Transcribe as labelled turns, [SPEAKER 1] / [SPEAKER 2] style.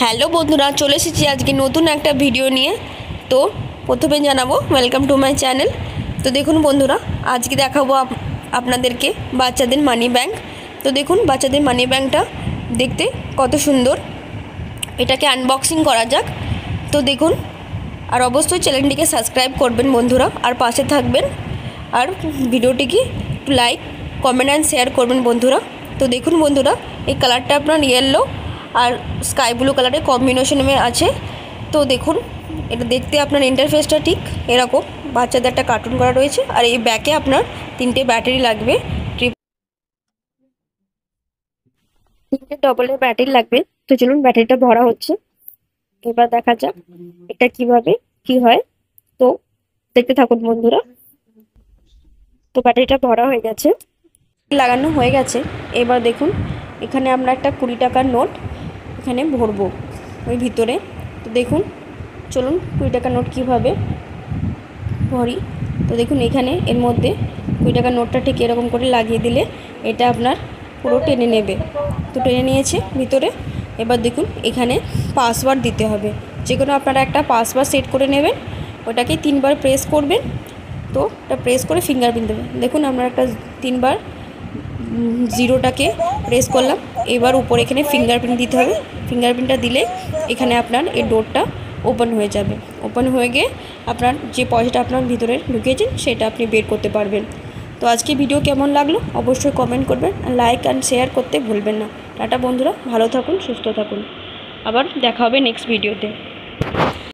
[SPEAKER 1] Hello বন্ধুরা, চলে এসেছি আজকে নতুন একটা ভিডিও নিয়ে। তো প্রথমে জানাবো ওয়েলকাম টু মাই চ্যানেল। তো দেখুন বন্ধুরা, আজকে দেখাবো আপনাদেরকে বাচ্চাদের মানি ব্যাংক। তো দেখুন বাচ্চাদের মানি ব্যাংকটা দেখতে কত সুন্দর। এটাকে আনবক্সিং করা যাক। তো দেখুন, আর অবশ্যই চ্যানেলটিকে সাবস্ক্রাইব করবেন বন্ধুরা, আর পাশে থাকবেন, আর ভিডিওটিকে একটু লাইক কমেন্ট অ্যান্ড শেয়ার করবেন বন্ধুরা। তো দেখুন বন্ধুরা, এই কালারটা আপনার ইয়েলো আর স্কাই ব্লু কালারের কম্বিনেশনে আছে। তো দেখুন, এটা দেখতে আপনার ইন্টারফেসটা ঠিক এরকম, বাচ্চাদের একটা কার্টুন করা রয়েছে। আর এই ব্যাকে আপনার 3টে ব্যাটারি লাগবে, 3টে ডবলের ব্যাটারি লাগবে। তো চলুন, ব্যাটারিটা ভরা হচ্ছে, এবার দেখা যাক এটা কিভাবে কি হয়। তো দেখতে থাকুন বন্ধুরা। তো ব্যাটারিটা ভরা হয়ে গেছে, লাগানো হয়ে গেছে। এবার দেখুন, এখানে আমরা একটা 20 টাকার নোট এখানে ভরবো ওই ভিতরে। তো দেখুন, চলুন 20 টাকার নোট কীভাবে ভরি। তো দেখুন, এখানে এর মধ্যে 20 টাকার নোটটা ঠিক এরকম করে লাগিয়ে দিলে এটা আপনার পুরো টেনে নেবে। তো টেনে নিয়েছে ভিতরে। এবার দেখুন, এখানে পাসওয়ার্ড দিতে হবে। যে কোনো আপনারা একটা পাসওয়ার্ড সেট করে নেবেন, ওটাকে 3বার প্রেস করবেন। তো এটা প্রেস করে ফিঙ্গারপ্রিন্ট দেবেন। দেখুন, আমরা একটা 3বার জিরোটাকে প্রেস করলাম। এবার উপরে এখানে ফিঙ্গারপ্রিন্ট দিতে হবে। ফিঙ্গারপ্রিন্টটা দিলে এখানে আপনার এই ডোরটা ওপেন হয়ে যাবে। ওপেন হয়ে গিয়ে আপনার যে পয়সাটা আপনার ভিতরে ঢুকিয়েছেন সেটা আপনি বের করতে পারবেন। তো আজকে ভিডিও কেমন লাগলো অবশ্যই কমেন্ট করবেন, লাইক অ্যান্ড শেয়ার করতে ভুলবেন না। টাটা বন্ধুরা, ভালো থাকুন, সুস্থ থাকুন, আবার দেখা হবে নেক্সট ভিডিওতে।